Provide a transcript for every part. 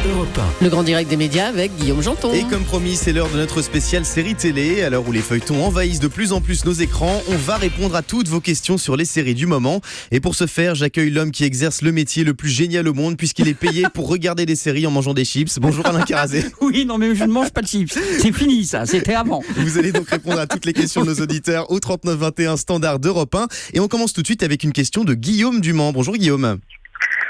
Europe 1. Le grand direct des médias avec Guillaume Janton. Et comme promis, c'est l'heure de notre spéciale série télé. À l'heure où les feuilletons envahissent de plus en plus nos écrans, on va répondre à toutes vos questions sur les séries du moment. Et pour ce faire, j'accueille l'homme qui exerce le métier le plus génial au monde puisqu'il est payé pour regarder des séries en mangeant des chips. Bonjour Alain Carazé. Oui, non mais je ne mange pas de chips. C'est fini ça, c'était avant. Vous allez donc répondre à toutes les questions de nos auditeurs au 39 21 standard d'Europe 1. Et on commence tout de suite avec une question de Guillaume Dumont. Bonjour Guillaume.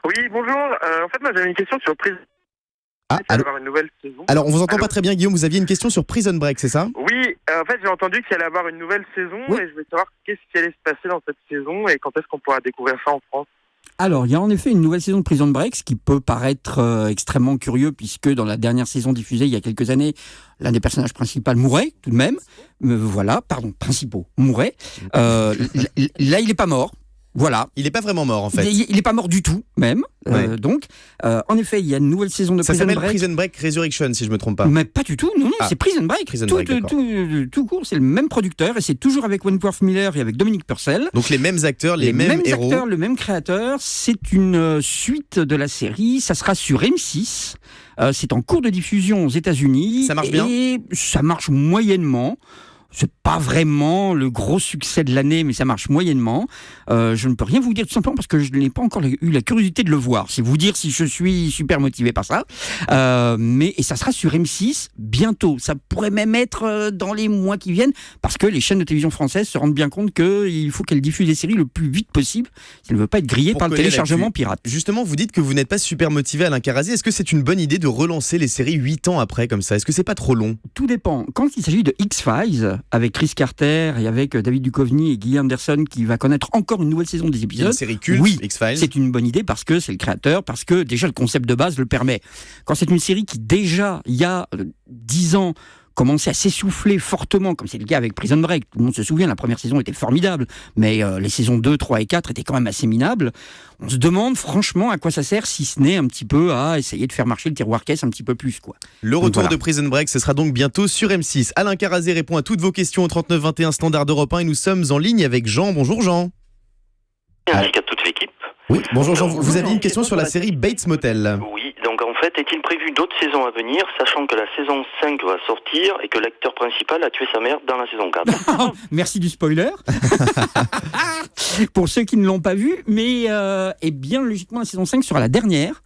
Oui, bonjour. En fait, moi j'avais une question sur Prison Break. Avoir une nouvelle saison. Alors on vous entend pas très bien Guillaume, vous aviez une question sur Prison Break, c'est ça ? Oui, en fait j'ai entendu qu'il allait avoir une nouvelle saison et je voulais savoir qu'est-ce qui allait se passer dans cette saison et quand est-ce qu'on pourra découvrir ça en France. Alors, il y a en effet une nouvelle saison de Prison Break, ce qui peut paraître extrêmement curieux, puisque dans la dernière saison diffusée il y a quelques années, l'un des personnages principaux mourait, tout de même. Principaux mouraient. Là, il n'est pas mort. Voilà. Il n'est pas vraiment mort en fait. Il n'est pas mort du tout, même. Ouais. En effet, il y a une nouvelle saison de Prison Break. Ça s'appelle Prison Break Resurrection, si je ne me trompe pas. Mais pas du tout, non, c'est Prison Break. Tout court, c'est le même producteur et c'est toujours avec Wentworth Miller et avec Dominic Purcell. Donc les mêmes acteurs, les mêmes héros. Acteurs, le même créateur. C'est une suite de la série. Ça sera sur M6. C'est en cours de diffusion aux États-Unis. Ça marche bien ? Et ça marche moyennement. C'est pas vraiment le gros succès de l'année, mais ça marche moyennement. Je ne peux rien vous dire tout simplement parce que je n'ai pas encore eu la curiosité de le voir. C'est vous dire si je suis super motivé par ça. Et ça sera sur M6 bientôt. Ça pourrait même être dans les mois qui viennent parce que les chaînes de télévision françaises se rendent bien compte qu'il faut qu'elles diffusent les séries le plus vite possible si elles ne veulent pas être grillées par le téléchargement pirate. Justement, vous dites que vous n'êtes pas super motivé, Alain Carazé. Est-ce que c'est une bonne idée de relancer les séries 8 ans après comme ça ? Est-ce que c'est pas trop long ? Tout dépend. Quand il s'agit de X-Files, avec Chris Carter et avec David Duchovny et Gillian Anderson qui va connaître encore une nouvelle saison des épisodes. Une série culte, oui, X-Files. C'est une bonne idée parce que c'est le créateur, parce que déjà le concept de base le permet. Quand c'est une série qui déjà, il y a 10 ans, commençait à s'essouffler fortement, comme c'est le cas avec Prison Break. Tout le monde se souvient, la première saison était formidable, mais les saisons 2, 3 et 4 étaient quand même assez minables. On se demande franchement à quoi ça sert, si ce n'est un petit peu à essayer de faire marcher le tiroir caisse un petit peu plus, quoi. Le retour de Prison Break, ce sera donc bientôt sur M6. Alain Carazé répond à toutes vos questions au 39 21 standard d'Europe 1 et nous sommes en ligne avec Jean. Bonjour Jean. Ainsi qu'à toute l'équipe. Oui, bonjour Jean. Vous aviez une question sur la série Bates Motel. Oui, donc en fait, est-il prévu d'autres saisons à venir, sachant que la saison 5 va sortir et que l'acteur principal a tué sa mère dans la saison 4 ? Merci du spoiler. Pour ceux qui ne l'ont pas vu, mais bien logiquement, la saison 5 sera la dernière.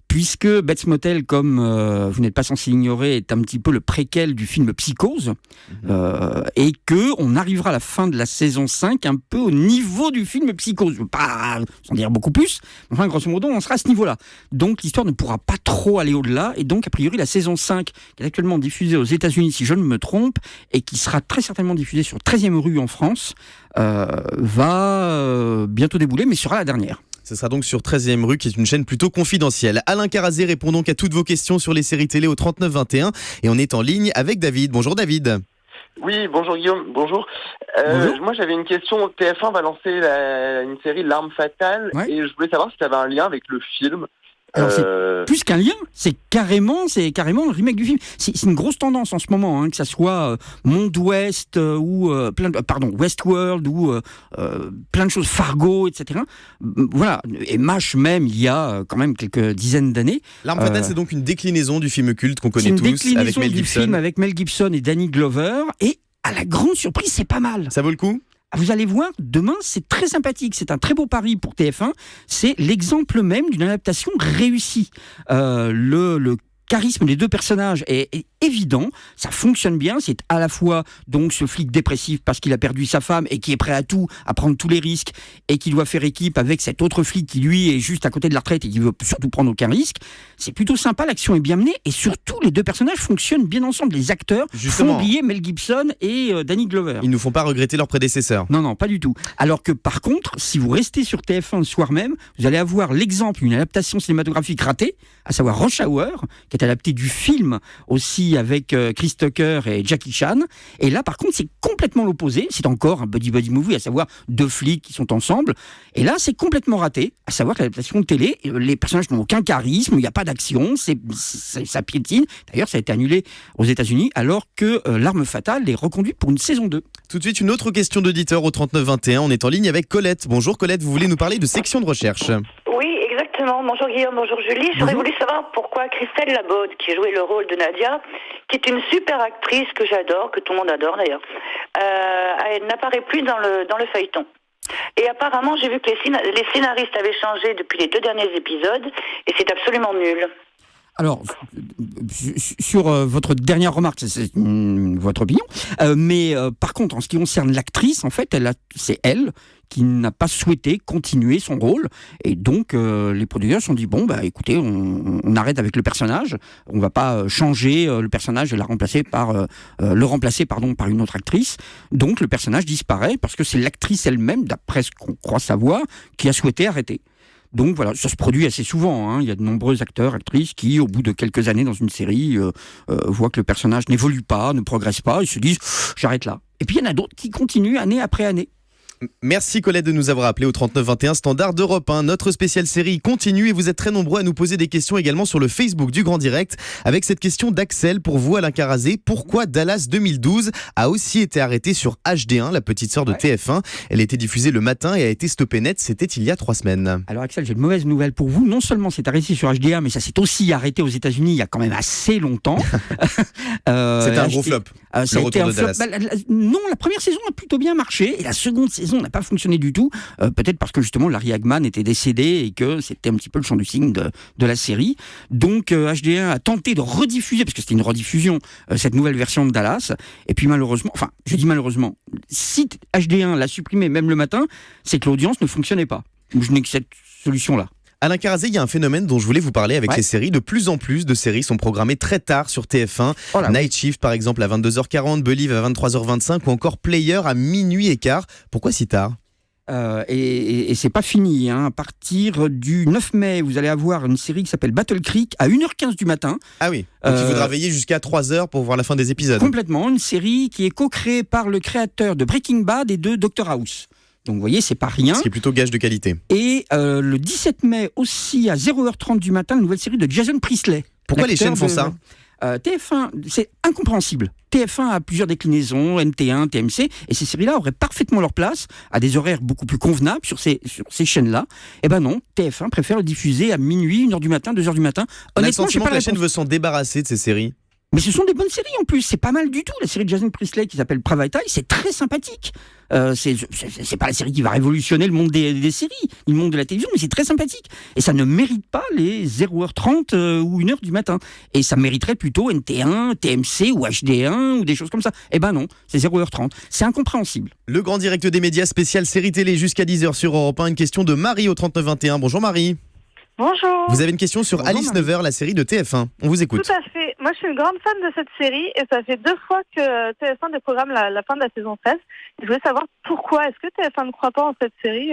Puisque Bates Motel, comme vous n'êtes pas censé l'ignorer, est un petit peu le préquel du film Psychose, et qu'on arrivera à la fin de la saison 5 un peu au niveau du film Psychose. Pas sans dire beaucoup plus, mais enfin, grosso modo, on sera à ce niveau-là. Donc l'histoire ne pourra pas trop aller au-delà, et donc a priori la saison 5, qui est actuellement diffusée aux États-Unis, si je ne me trompe, et qui sera très certainement diffusée sur 13e rue en France, va bientôt débouler, mais sera la dernière. Ce sera donc sur 13e rue, qui est une chaîne plutôt confidentielle. Alain Carazé répond donc à toutes vos questions sur les séries télé au 39 21 et on est en ligne avec David. Bonjour David. Oui, bonjour Guillaume, bonjour. Moi j'avais une question. TF1 va lancer une série L'Arme Fatale, et je voulais savoir si ça avait un lien avec le film. Alors c'est plus qu'un lien, c'est carrément le remake du film. C'est une grosse tendance en ce moment, que ça soit Monde Ouest ou Westworld ou plein de choses, Fargo, etc. Voilà, et MASH même, il y a quand même quelques dizaines d'années. L'Arme Fatale, c'est donc une déclinaison du film culte qu'on connaît tous, avec Mel Gibson. C'est une déclinaison du film avec Mel Gibson et Danny Glover, et à la grande surprise, c'est pas mal. Ça vaut le coup ? Vous allez voir, demain, c'est très sympathique. C'est un très beau pari pour TF1. C'est l'exemple même d'une adaptation réussie. Le charisme des deux personnages est évident, ça fonctionne bien, c'est à la fois donc ce flic dépressif parce qu'il a perdu sa femme et qui est prêt à tout, à prendre tous les risques et qui doit faire équipe avec cet autre flic qui lui est juste à côté de la retraite et qui veut surtout prendre aucun risque. C'est plutôt sympa, l'action est bien menée et surtout les deux personnages fonctionnent bien ensemble. Les acteurs font oublier Mel Gibson et Danny Glover. Ils ne nous font pas regretter leurs prédécesseurs. Non, pas du tout. Alors que par contre, si vous restez sur TF1 le soir même, vous allez avoir l'exemple d'une adaptation cinématographique ratée, à savoir Rush Hour, qui est adapté du film aussi avec Chris Tucker et Jackie Chan. Et là, par contre, c'est complètement l'opposé. C'est encore un buddy movie, à savoir deux flics qui sont ensemble. Et là, c'est complètement raté, à savoir que l'adaptation de télé, les personnages n'ont aucun charisme, il n'y a pas d'action, ça piétine. D'ailleurs, ça a été annulé aux États-Unis, alors que L'Arme Fatale est reconduite pour une saison 2. Tout de suite, une autre question d'auditeur au 39 21. On est en ligne avec Colette. Bonjour Colette, vous voulez nous parler de section de recherche ? Oui, exactement. Exactement. Bonjour Guillaume, bonjour Julie. J'aurais voulu savoir pourquoi Christelle Labaude, qui jouait le rôle de Nadia, qui est une super actrice que j'adore, que tout le monde adore d'ailleurs, elle n'apparaît plus dans le feuilleton. Et apparemment, j'ai vu que les scénaristes avaient changé depuis les 2 derniers épisodes, et c'est absolument nul. Alors, sur votre dernière remarque, c'est votre opinion, mais par contre, en ce qui concerne l'actrice, en fait, c'est elle qui n'a pas souhaité continuer son rôle, et donc les producteurs se sont dit, bon, bah écoutez, on arrête avec le personnage, on va pas changer le personnage et le remplacer par une autre actrice, donc le personnage disparaît, parce que c'est l'actrice elle-même, d'après ce qu'on croit savoir, qui a souhaité arrêter. Donc voilà, ça se produit assez souvent, hein. Il y a de nombreux acteurs, actrices qui, au bout de quelques années dans une série, voient que le personnage n'évolue pas, ne progresse pas, ils se disent « j'arrête là ». Et puis il y en a d'autres qui continuent année après année. Merci Colette de nous avoir appelé au 3921 Standard d'Europe 1. Notre spéciale série continue et vous êtes très nombreux à nous poser des questions également sur le Facebook du Grand Direct, avec cette question d'Axel pour vous Alain Carazé. Pourquoi Dallas 2012 a aussi été arrêté sur HD1, la petite sœur de TF1? Elle était diffusée le matin et a été stoppée net, c'était il y a 3 semaines. Alors Axel, j'ai une mauvaise nouvelle pour vous. Non seulement c'est arrêté sur HD1, mais ça s'est aussi arrêté aux États-Unis il y a quand même assez longtemps. C'était un gros flop. Ça a été un flop. Non, la première saison a plutôt bien marché et la seconde saison n'a pas fonctionné du tout. Peut-être parce que justement Larry Hagman était décédé et que c'était un petit peu le champ du signe de la série. Donc HD1 a tenté de rediffuser, parce que c'était une rediffusion, cette nouvelle version de Dallas. Et puis malheureusement, enfin je dis malheureusement, si HD1 l'a supprimé même le matin, c'est que l'audience ne fonctionnait pas. Je n'ai que cette solution-là. Alain Carazé, il y a un phénomène dont je voulais vous parler avec les séries. De plus en plus de séries sont programmées très tard sur TF1. Night Shift, par exemple, à 22h40, Believe à 23h25 ou encore Player à minuit et quart. Pourquoi si tard ? Et c'est pas fini, hein. À partir du 9 mai, vous allez avoir une série qui s'appelle Battle Creek à 1h15 du matin. Ah oui, donc il faudra veiller jusqu'à 3h pour voir la fin des épisodes. Complètement, une série qui est co-créée par le créateur de Breaking Bad et de Dr House. Donc vous voyez, c'est pas rien. Ce qui est plutôt gage de qualité. Et le 17 mai aussi à 0h30 du matin, la nouvelle série de Jason Priestley. Pourquoi les chaînes font ça ? TF1, c'est incompréhensible. TF1 a plusieurs déclinaisons, MT1, TMC, et ces séries-là auraient parfaitement leur place à des horaires beaucoup plus convenables sur ces chaînes-là. Eh ben non, TF1 préfère le diffuser à minuit, 1h du matin, 2h du matin. On a le sentiment que la chaîne veut s'en débarrasser de ces séries. Mais ce sont des bonnes séries en plus, c'est pas mal du tout. La série de Jason Priestley qui s'appelle Private Eye, c'est très sympathique. C'est pas la série qui va révolutionner le monde des séries, le monde de la télévision, mais c'est très sympathique. Et ça ne mérite pas les 0h30 ou 1h du matin. Et ça mériterait plutôt NT1, TMC ou HD1 ou des choses comme ça. Eh ben non, c'est 0h30. C'est incompréhensible. Le Grand Direct des médias spécial série télé jusqu'à 10h sur Europe 1. Une question de Marie au 3921. Bonjour Marie. Bonjour. Vous avez une question sur Alice Nevers, la série de TF1. On vous écoute. Tout à fait. Moi, je suis une grande fan de cette série et ça fait 2 fois que TF1 déprogramme la fin de la saison 13. Je voulais savoir pourquoi. Est-ce que TF1 ne croit pas en cette série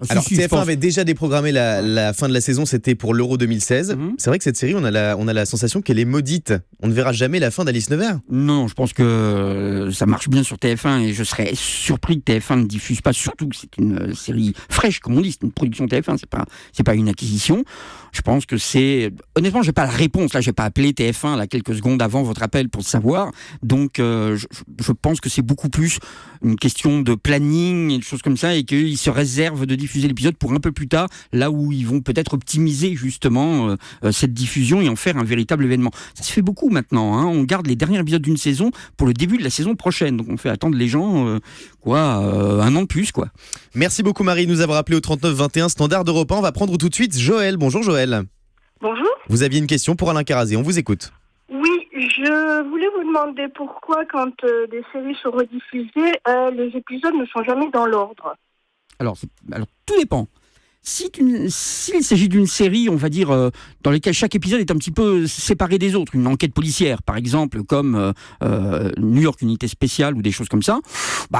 Alors TF1 avait déjà déprogrammé la fin de la saison, c'était pour l'Euro 2016. C'est vrai que cette série, on a la sensation qu'elle est maudite. On ne verra jamais la fin d'Alice Nevers. Non, je pense que ça marche bien sur TF1 et je serais surpris que TF1 ne diffuse pas, surtout que c'est une série fraîche, comme on dit, c'est une production TF1, c'est pas une acquisition. Je pense que c'est... Honnêtement, j'ai pas la réponse, là, j'ai pas appelé TF1 là, quelques secondes avant votre appel pour le savoir, donc je pense que c'est beaucoup plus une question de planning et de choses comme ça, et qu'ils se réservent de diffuser l'épisode pour un peu plus tard, là où ils vont peut-être optimiser justement cette diffusion et en faire un véritable événement. Ça se fait beaucoup maintenant, hein. On garde les derniers épisodes d'une saison pour le début de la saison prochaine, donc on fait attendre les gens un an de plus, quoi. Merci beaucoup Marie de nous avoir appelé au 3921 Standard d'Europe 1. On va prendre tout de suite Joël. Bonjour Joël. Bonjour. Vous aviez une question pour Alain Carazé, on vous écoute. Oui, je voulais vous demander pourquoi quand des séries sont rediffusées, les épisodes ne sont jamais dans l'ordre. Alors tout dépend. S'il s'agit d'une série, on va dire, dans laquelle chaque épisode est un petit peu séparé des autres, une enquête policière, par exemple, comme New York Unité Spéciale ou des choses comme ça,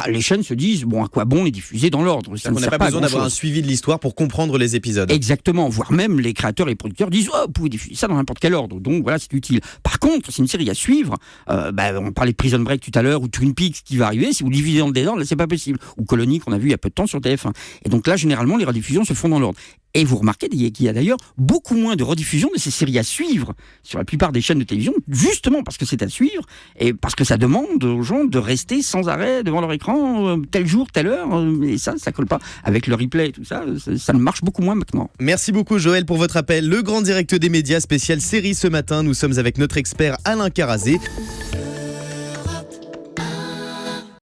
les chaînes se disent, bon, à quoi bon les diffuser dans l'ordre ? On n'a pas besoin d'avoir un suivi de l'histoire pour comprendre les épisodes. Exactement, voire même les créateurs et les producteurs disent, vous pouvez diffuser ça dans n'importe quel ordre, donc voilà, c'est utile. Par contre, c'est une série à suivre, on parlait de Prison Break tout à l'heure, ou Twin Peaks qui va arriver, si vous divisez dans le désordre, là, c'est pas possible. Ou Colony qu'on a vu il y a peu de temps sur TF1. Et donc là, généralement, les rediffusions se font dans l'ordre. Et vous remarquez qu'il y a d'ailleurs beaucoup moins de rediffusion de ces séries à suivre sur la plupart des chaînes de télévision, justement parce que c'est à suivre et parce que ça demande aux gens de rester sans arrêt devant leur écran tel jour, telle heure. Et ça colle pas avec le replay et tout ça. Ça marche beaucoup moins maintenant. Merci beaucoup Joël pour votre appel. Le grand direct des médias spécial série ce matin. Nous sommes avec notre expert Alain Carazé.